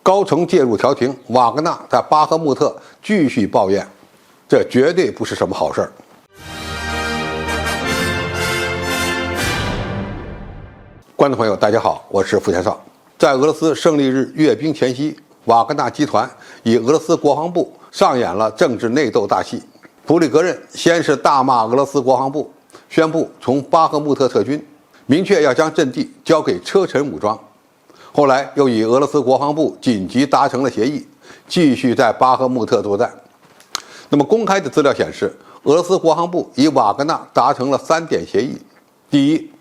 高层介入调停，瓦格纳在巴赫穆特继续抱怨，这绝对不是什么好事儿。观众朋友，大家好，我是付天少。在俄罗斯胜利日阅兵前夕，瓦格纳集团与俄罗斯国防部上演了政治内斗大戏。普里格任先是大骂俄罗斯国防部，宣布从巴赫穆特撤军，明确要将阵地交给车臣武装。后来又与俄罗斯国防部紧急达成了协议，继续在巴赫穆特作战。那么公开的资料显示，俄罗斯国防部与瓦格纳达成了3点协议。第一，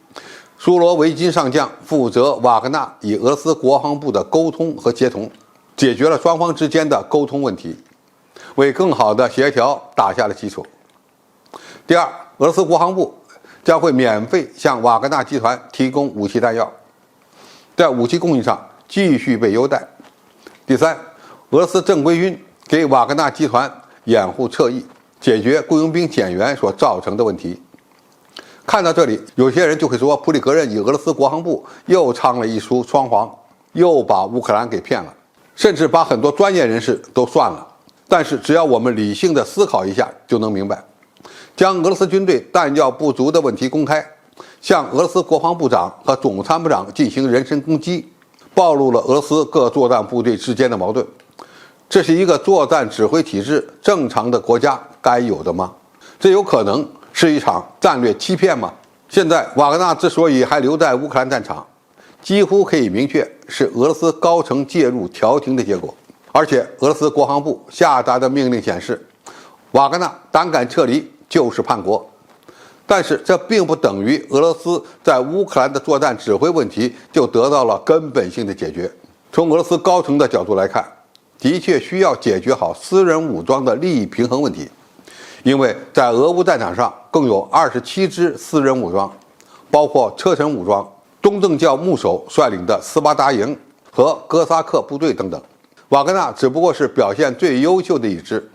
苏罗维金上将负责瓦格纳与俄罗斯国防部的沟通和协同，解决了双方之间的沟通问题，为更好的协调打下了基础。第二，俄罗斯国防部将会免费向瓦格纳集团提供武器弹药，在武器供应上继续被优待。第三，俄罗斯正规军给瓦格纳集团掩护撤役，解决雇佣兵减员所造成的问题。看到这里，有些人就会说，普里格任与俄罗斯国防部又唱了一出双簧，又把乌克兰给骗了，甚至把很多专业人士都算了。但是只要我们理性的思考一下，就能明白，将俄罗斯军队弹药不足的问题公开，向俄罗斯国防部长和总参谋长进行人身攻击，暴露了俄罗斯各作战部队之间的矛盾。这是一个作战指挥体制正常的国家该有的吗？这有可能是一场战略欺骗吗？现在瓦格纳之所以还留在乌克兰战场，几乎可以明确是俄罗斯高层介入调停的结果。而且俄罗斯国防部下达的命令显示，瓦格纳胆敢撤离就是叛国。但是这并不等于俄罗斯在乌克兰的作战指挥问题就得到了根本性的解决。从俄罗斯高层的角度来看，的确需要解决好私人武装的利益平衡问题，因为在俄乌战场上共有27支私人武装，包括车臣武装、东正教牧首率领的斯巴达营和哥萨克部队等等。瓦格纳只不过是表现最优秀的一支，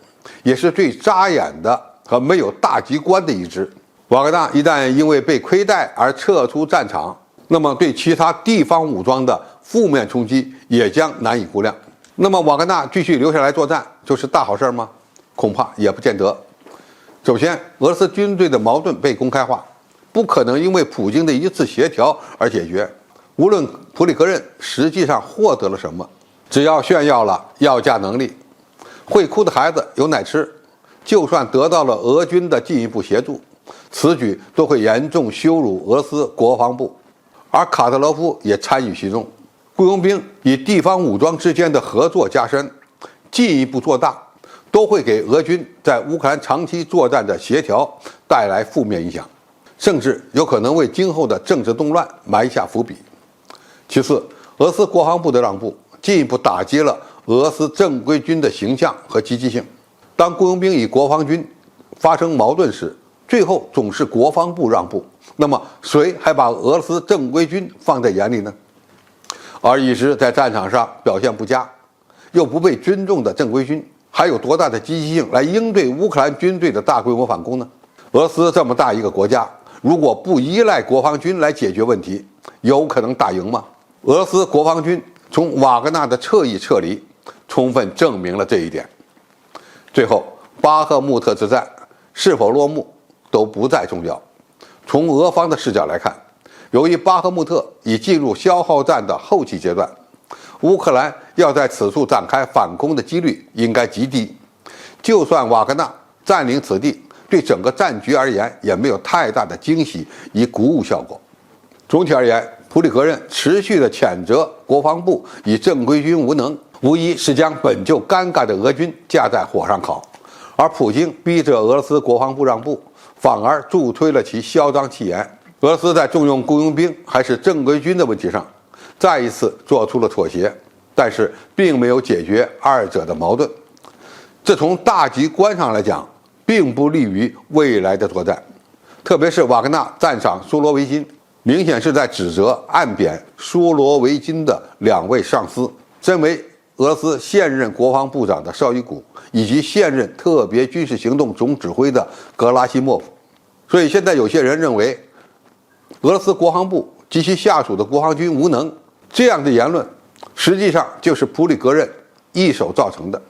也是最扎眼的和没有大局观的一支。瓦格纳一旦因为被亏待而撤出战场，那么对其他地方武装的负面冲击也将难以估量。那么瓦格纳继续留下来作战就是大好事吗？恐怕也不见得。首先，俄罗斯军队的矛盾被公开化，不可能因为普京的一次协调而解决。无论普里格任实际上获得了什么，只要炫耀了要价能力，会哭的孩子有奶吃，就算得到了俄军的进一步协助，此举都会严重羞辱俄罗斯国防部，而卡特罗夫也参与其中。雇佣兵与地方武装之间的合作加深，进一步做大，都会给俄军在乌克兰长期作战的协调带来负面影响，甚至有可能为今后的政治动乱埋下伏笔。其次，俄罗斯国防部的让步进一步打击了俄罗斯正规军的形象和积极性。当雇佣兵与国防军发生矛盾时，最后总是国防部让步，那么谁还把俄罗斯正规军放在眼里呢？而一直在战场上表现不佳又不被尊重的正规军，还有多大的积极性来应对乌克兰军队的大规模反攻呢？俄罗斯这么大一个国家，如果不依赖国防军来解决问题，有可能打赢吗？俄罗斯国防军从瓦格纳的撤离，充分证明了这一点。最后，巴赫穆特之战是否落幕都不再重要。从俄方的视角来看，由于巴赫穆特已进入消耗战的后期阶段，乌克兰要在此处展开反攻的几率应该极低。就算瓦格纳占领此地，对整个战局而言也没有太大的惊喜与鼓舞效果。总体而言，普里格任持续的谴责国防部与正规军无能，无疑是将本就尴尬的俄军架在火上烤。而普京逼着俄罗斯国防部让步，反而助推了其嚣张气焰。俄罗斯在重用雇佣兵还是正规军的问题上，再一次做出了妥协，但是并没有解决二者的矛盾。这从大局观上来讲，并不利于未来的作战。特别是瓦格纳赞赏苏罗维金，明显是在指责暗贬苏罗维金的2位上司，身为俄罗斯现任国防部长的绍伊古以及现任特别军事行动总指挥的格拉西莫夫。所以现在有些人认为俄罗斯国防部及其下属的国防军无能，这样的言论实际上就是普里戈任一手造成的。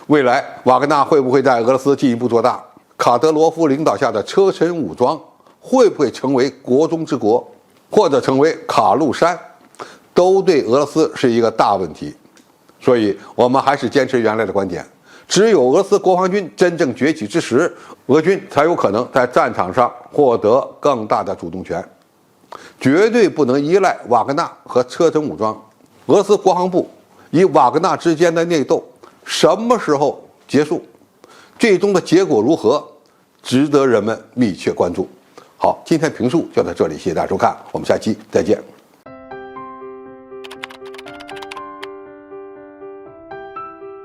未来瓦格纳会不会在俄罗斯进一步做大？卡德罗夫领导下的车臣武装会不会成为国中之国，或者成为卡路山，都对俄罗斯是一个大问题。所以我们还是坚持原来的观点，只有俄罗斯国防军真正崛起之时，俄军才有可能在战场上获得更大的主动权，绝对不能依赖瓦格纳和车臣武装。俄罗斯国防部与瓦格纳之间的内斗什么时候结束，最终的结果如何，值得人们密切关注。好，今天评述就到这里，谢谢大家收看，我们下期再见。